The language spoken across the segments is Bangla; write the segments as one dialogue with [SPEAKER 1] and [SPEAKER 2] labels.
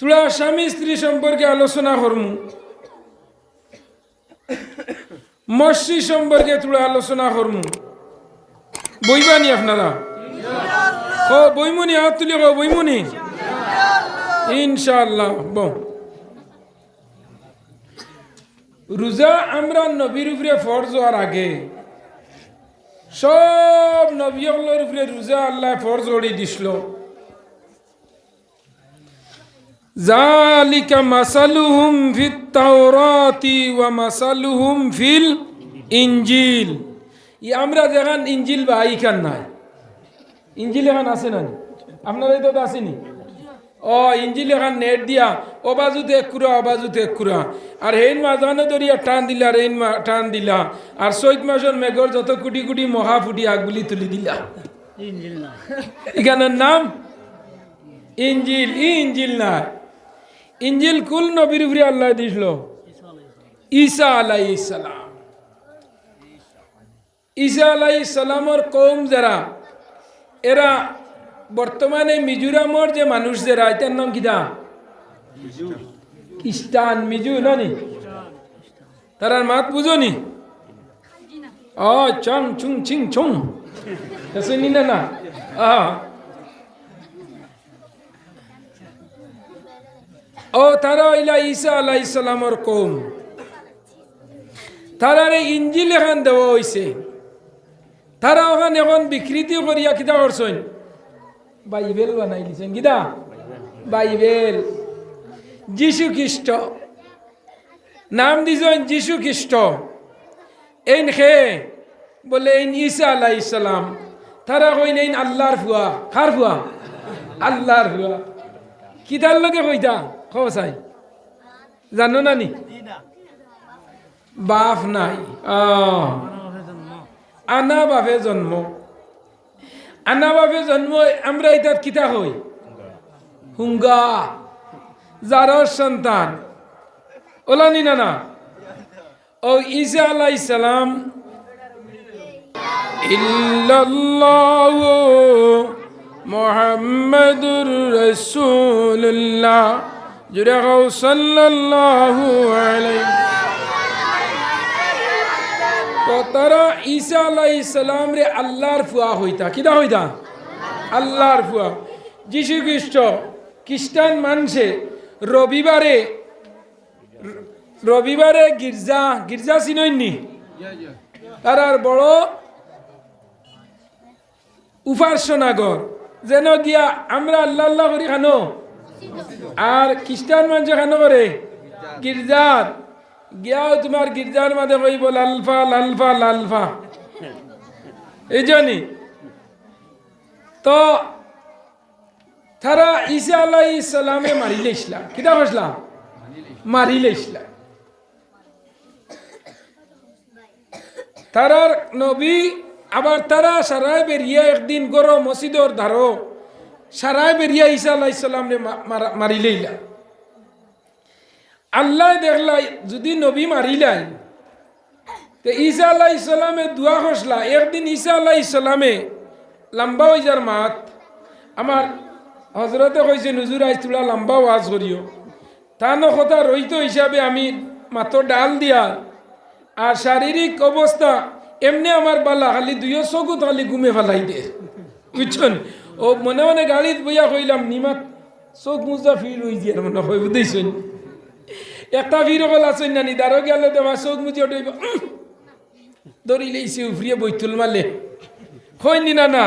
[SPEAKER 1] তোরা স্বামী স্ত্রী সম্পর্কে আলোচনা করমু, মসজিদ সম্পর্কে তোরা আলোচনা করমু। বইবানি আপনারা বইমনি হাত তুলি বইমনি ইনশাআল্লাহ। রোজা আমরা নবীর উপরে ফরজ হওয়ার আগে সব নবীগুলোর উপরে রোজা আল্লাহ ফরজ করে দিছিল। জালিকা মাসালুহুম ফিত তাওরাতি ওয়া মাসালুহুম ফিল ইনজিল। আমরা যেখান ইনজিল বা ইখান নাই, ইনজিল এখান আছে না আপনারা তো আসেনি? ইনজিল এখান নেট দিয়া ও বাজুতে এক কুড়া ও বাজুতে এক কুড়া, আর হেন মাঝখানে ধরিয়া টান দিলা, রেন টান দিলা, আর চৈত মাসের মেঘর যত কুটি কুটি মহা ফুটি আগগুলি তুলি দিলা। এখানের নাম ইনজিল। ইনজিল না, ইনজিল কুল নবীর উপরে আল্লাহ দিছিল। ঈসা আলাইহিস সালাম, ঈসা আলাইহিস সালামের কওম যারা, এরা বর্তমানে মিজোরামর যে মানুষ যারা, এটার নাম কিটা? খ্রিস্টান। মিজু নানি তারার মাত বুঝনি? চং চুং চিং চং শুনি না না। তারা হইলা ঈসা আলাইহিস সালামের কওম। তারারে ইনজিল এখান দেওয়া হয়েছে। তারা ওখানে এখন বিকৃতি করিয়া কিতা করছেন? বাইবেল বানাই দিছেন। কিতা? বাইবেল। যীশু খ্রিস্ট নাম দিছেন যীশু খ্রিস্ট। এইন খে বলে এইন ঈসা আলাইহিস সালাম। তারা কইন এইন আল্লাহর ফুয়া। কার ফুয়া? আল্লাহর ফুয়া। কিতার লগে কইতা খবর চাই জানো না নি? বাপ নাই, আনা বাপে জন্ম। আনা বাপে জন্ম আমরা এটার কিতা হই? হুঙ্গা, যারর সন্তান। ওলানি না না। ঈসা আলাইহিস সালাম ইল্লাল্লাহু মুহাম্মাদুর রাসূলুল্লাহ জুড়ে গাও সাল্লাল্লাহু আলাইহি। তো তারা ঈসা আলাইহিস সালাম রে আল্লাহর ফুয়া হইতা। কিতা হইতা? আল্লাহর ফুয়া। যীশু খ্রিস্ট খ্রিস্টান মানুষে রবিবারে রবিবারে গির্জা গির্জা চিনইনি? তারার বড় উপাসনাগর যেন গিয়া আমরা আল্লাহ আল্লাহ করি খানো, আর খ্রিস্টান মানুষ খানো করে গির্জার গিয়াও তোমার গির্জার মাঝে কইব লালফা লালফা লালফা। এই জন্যই তো তারা ঈসা আলাইহিস সালামে মারিলে ইসলাম। কিতা করছিলাম? মারিলে ইসলাম। তারার নবী আবার তারা সারায় বেরিয়া একদিন গরো মসজিদর ধারো সারায় বেরিয়া ঈসা আলাইহিস সালাম রে মারিলে ইলা। আল্লাহ দেখলা যদি নবী মারিলাই তো ঈসা আলাইহিস সালামে দোয়া করছলা। একদিন ঈসা আলাইহিস সালামে লম্বা হয়ে যার মাত, আমার হজরতে কইছে হুজুর আজ তোলা লম্বা ওয়াজ করিও। তানো কথা রইত হিসাবে আমি মাত্র ডাল দিয়া, আর শারীরিক অবস্থা এমনি আমার বালা, খালি দুইও চকুত খালি ঘুমে ফেলাই দে, বুঝছেন? মনে মনে গাড়িত বইয়া কইলাম নিমাত চোখ মুজা ফির হয়ে যায় মনে হয়, বুঝেছেন? একটা ভিড় হল আছেন না নি দারো গেল দেওয়া চোখ মুজি উঠে দৌড়িলেইছে উফরিয়ে বৈতুল মালে হয়নি না না।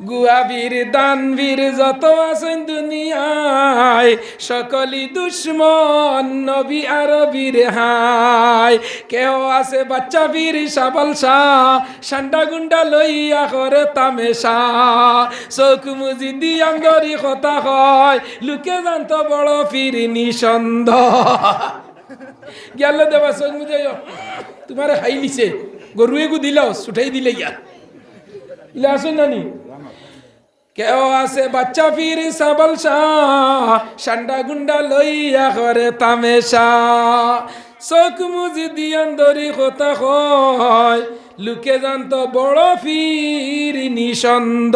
[SPEAKER 1] গুয়াবীর দানবীর যত আছেন দুনিয়ায় সকলই দুশ্মন নবী আরবীর হাই। কেউ আছে বাচ্চা বীর সাবাল শাহ সান্ডা গুন্ডা লইয়া করে তামেশা। চোখ মুজি দিয়াম দরি কথা হয় লুকে জানত বড় পীর নিঃসন্দ। গেল দেবা চোখ মুজি তোমার খাই নিছে গরুয়ে গু দিলাও ছুটাই দিলে গিয়া ইলে আসুন নানি। কেউ আছে বাচ্চা পীর সাবাল শাহ সান্ডা গুন্ডা লইয়া করে তামেশা। চোখ মুজি দিয়ান দরি কথা হয় লুকে জানত বড় পীর নিঃসন্দ।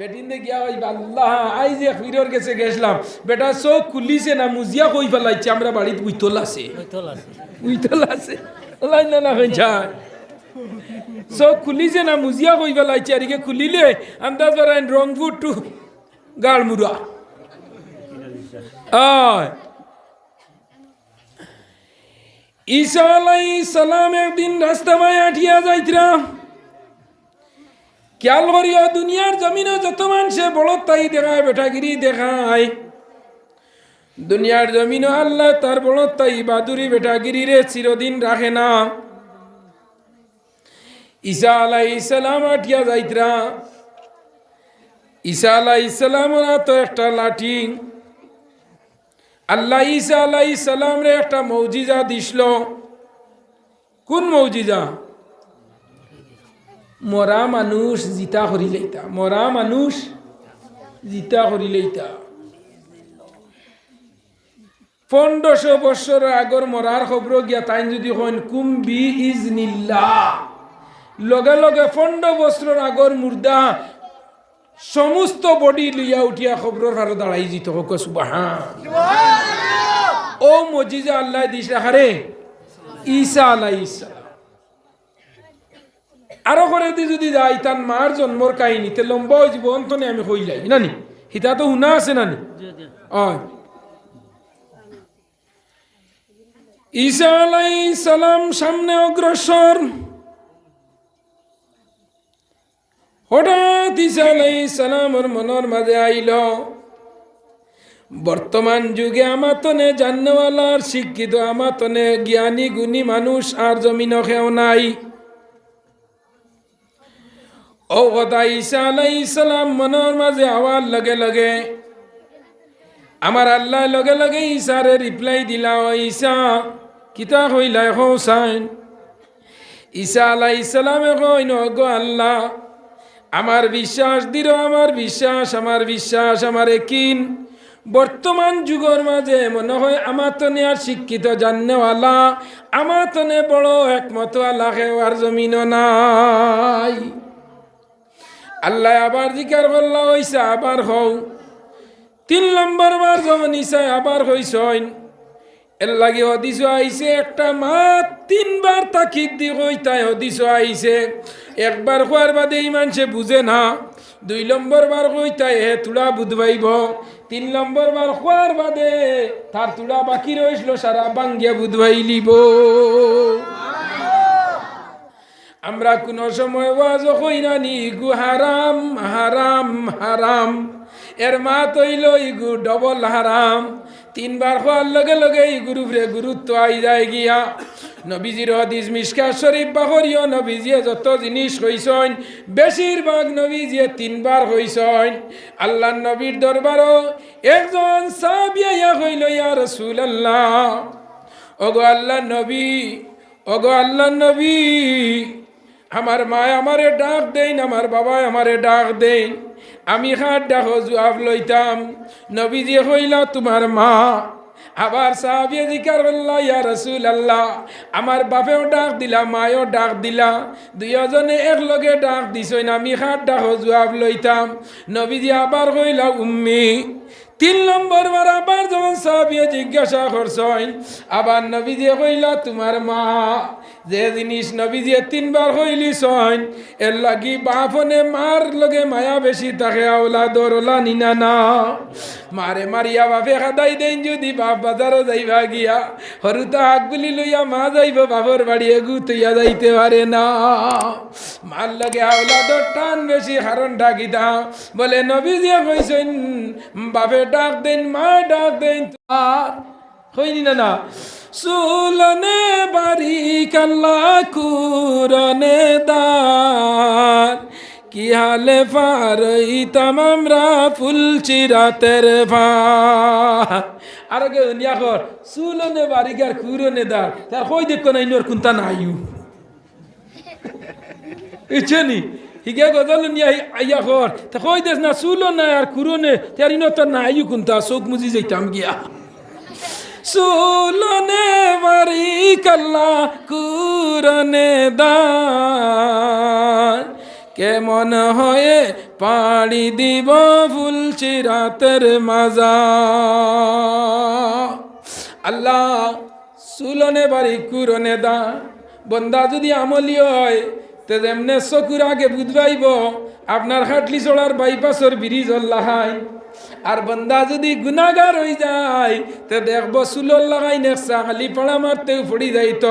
[SPEAKER 1] বেটিন দে গিয়া ওই আল্লাহ আই যে ফিরর গেছে গেছলাম বেটা চোখ খুলিছে না মুজিয়া কই ফেলাইছে আমরা বাড়িতে উইতল আছে ওলাই না না হয়ে যায় চোখ খুলিছে না মুজিয়া কই ফেলাইছে আর খুলিলে আন্দাজ করেন রংপুর টু গাড়মুড়া ঈসা আলাইহিস সালাম একদিন রাস্তা বাই আঠিয়া যাইতরা খেয়াল করিও দুনিয়ার জমিনে যত মানুষে বড় তাই দেখায় বেটাগিরি দেখায় দুনিয়ার জমিনে আল্লাহ তার বড় তাই বাদুরি বেটাগিরি রে চিরদিন রাখে না ঈসা আলাইহিস সালাম আঠিয়া যাইতরা ঈসা আলাইহিস সালামের তো একটা লাঠি আল্লাহ ঈসা আলাইহিস সালাম রে একটা মৌজিজা দিছিল কোন মৌজিজা মরা মানুষ জিতা করিলেইতা মরা মানুষ জিতা করিলেইতা 1500 বছর আগর মরার খবর গিয়া তাই যদি হন কুম্বি ইজনিল্লাহ লগে লগে 15 বছর আগর মুর্দা সমস্ত বডি লিয়া উঠিয়া খবরের হারে দাঁড়াই যেত হোক সুবহান ও মজিজা আল্লাহ দিস রাখারে ঈসা আলাইহিস সালাম আরো করে দি যদি যাই তার মার জন্মর কাহিনীতে লম্বা হয়ে যাব অন্তনে আমি কইলাই নানি হিতা তো শুনা আছে নানি ঈসা আলাইহিস সালাম সামনে অগ্রসর হঠাৎ ঈসা আলাইহিস সালামের মনের মাঝে আইল বর্তমান যুগে আমাতনে জান্নাওয়ালার শিক্ষিত আমাতনে জ্ঞানী গুণী মানুষ আর জমিন খেও নাই ও কথা ঈসা আলাইহিস সালাম মনের মাঝে আওয়ার লগে লগে আমার আল্লাহ লগে লগে ঈসারে রিপ্লাই দিলা ও ঈসা কিতা কইলা হোসাইন ঈসা আলাইহিস সালামে কইন গো আল্লাহ আমার বিশ্বাস দৃঢ় আমার বিশ্বাস আমার একিন বর্তমান যুগের মাঝে মনে হয় আমার তনে আর শিক্ষিত জাননেওয়ালা আমার তনে বড় একমত আল্লাহ আর জমিন নাই আল্লাহ আবার জিকার করলা হইছে আবার হও 3 নম্বর বার যখন ঈসা আবার হইছইন এর লাগে হদিস আইছে একটা মা 3 বার তাকিদ দি কইতায় হদিস আইছে একবার খোয়ার বাদে ইমান সে বুঝে না 2 নম্বর বার কইতায় হে তুড়া বুধবাইব 3 নম্বর বার খোয়ার বাদে তার তুড়া বাকি রইছিল সারা বাঙ্গিয়া বুধবাইলিব আমরা কোন সময় ওয়াজ কই না নি গু হারাম হারাম হারাম এর মা তৈল ইগু ডবল হারাম 3 বার খোয়ার লগে লগে ইগুর উপরে গুরুত্ব আই যায় গিয়া নবীজির হাদিস মিশকাত শরীফ বাহরিও নবীজিয়ে যত জিনিস কইছেন বেশিরভাগ নবীজিয়ে 3 বার কইছেন আল্লাহর নবীর দরবারও একজন সাহাবী আইয়া কইল ইয়া রাসূলুল্লাহ ওগো আল্লাহর নবী আমার মা আমারে ডাক দেন আমার বাবা আমারে ডাক দেন আমি হাত ডাকো জবাব লইতাম নবীজি কইলা তোমার মা আবার সাহাবী জিকার করলা ইয়া রাসূলুল্লাহ আমার বাপেও ডাক দিলা মায়ও ডাক দিলা দুইজনে একলগে ডাক দিছইন আমি হাত ডাকো জবাব লইতাম নবীজি আবার কইলা উম্মি 3 নম্বর বার আবার যখন সাহাবী জিজ্ঞাসা করছইন আবার নবীজি কইলা তোমার মা যে জিনিস নবীজি 3 বার কইলিছইন এর লাগি বাপনে মার লগে মায়া বেশি থাকে আওলাদর ওলা নিনা না মারে মারিয়া বাপে খাদাই দেন যদি বাপ বাজারও যাইবা গিয়া হরুতা আগগুলি লইয়া মা যাইব বাপর বাড়ি এগু তুইয়া যাইতে পারে না মার লগে আওলাদর টান বেশি কারণ ডাকিতা বলে নবীজি কইছেন বাপে ডাক দেন মা ডাক দেন আর কইনি না না সুলনে বাড়ি কাল্লা কুরনে দার কি হালে পারইতাম আমরা ফুল চিরাতের ভার আর কে নিয়া কর সুলনে বাড়ি কার কুরনে দার তার কই দেখো না ইনোর কোনটা নাইউ ইচ্ছেনি হিগে গজল নিয়া আইয়া কর তা কই দেস না সুলনে আর কুরনে তার ইনো তো নাইউ কোনটা চোখ মুজি যাইতাম গিয়া সুলনে বাড়ি কাল্লা কুরনে দার কেমন হয়ে পাড়ি দিব ফুলচিরাতের মাজার। আল্লাহ সুলনে বাড়ি কুরনে দা, বন্দা যদি আমলি হয় তে যেমনে চকুর আগে বুধবাইব আপনার হাটলি চড়ার বাইপাসর ব্রিজ লাহাই। আর বন্দা যদি গুনাগার হয়ে যায় তে দেখব সুলর লাগাই নেকসা খালি পড়া মারতেও পড়ি যাইত।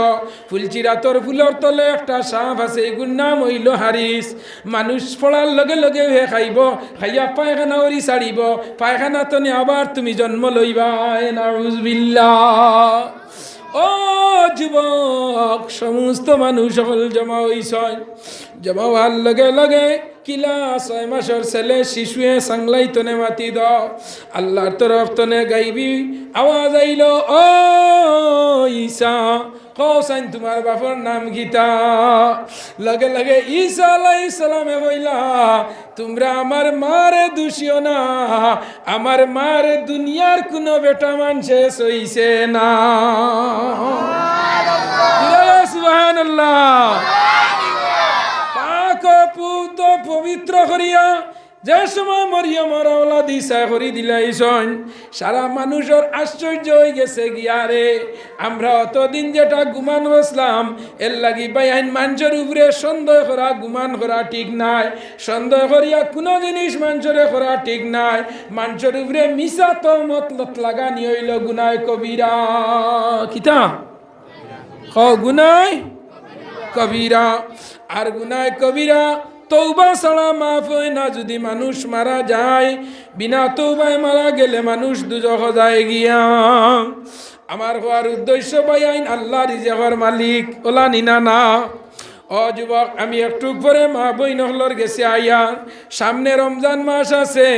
[SPEAKER 1] ফুলচিরাতর ফুলর তলে একটা সাপ আছে, এগুর নাম হইল হারিস। মানুষ পড়ার লগে লগে হে খাইব, খাইয়া পায়খানা ওরি ছাড়িব, পায়খানা তনে আবার তুমি জন্ম লইবা। নাউজুবিল্লাহ। ও যুবক, সমস্ত মানুষ সকল জমা হইছয়। জমা হওয়ার লগে লগে কিলা 6 মাসের ছেলে শিশুয়ে সাংলাই তনে মাতি দ, আল্লাহর তরফ তনে গাইবি আওয়াজ আইল, ও ঈসা কৌসাইন তোমার বাপর নাম গীতা। লগে লগে ঈসা আলাইহিস সালামে বইলা, তোমরা আমার মারে দুষিও না, আমার মারে দুনিয়ার কোনো বেটা মানুষে সইছে না। সুবহানাল্লাহ। পাক পুত পবিত্র করিয়া যে সময় মরিয়মর আওলাদ ঈসা করি দিলাইছন, সারা মানুষের আশ্চর্য হয়ে গেছে গিয়ারে। আমরা অতদিন যেটা গুমান বসলাম, এর লাগি বাইন মানুষের উপরে সন্দেহ করা গুমান করা ঠিক নাই। সন্দেহ করিয়া কোনো জিনিস মানুষের করা ঠিক নাই। মানুষের উপরে মিশা তহমত লাগানি হইল গুনায় কবিরা। কিতা গুনায় কবিরা। আর গুনায় কবিরা তৌবা ছাড়া মাফ হয় না। যদি মানুষ মারা যায়, বিনা তৌবায় মারা গেলে মানুষ দুজখ যায় গিয়া। আমার হওয়ার উদ্দেশ্য বাইন আল্লাহ রিজেকর মালিক ওলা নিনা না। ও যুবক, আমি একটু পরে মা বই নহলর গেছে আইয়া, সামনে রমজান মাস আছে।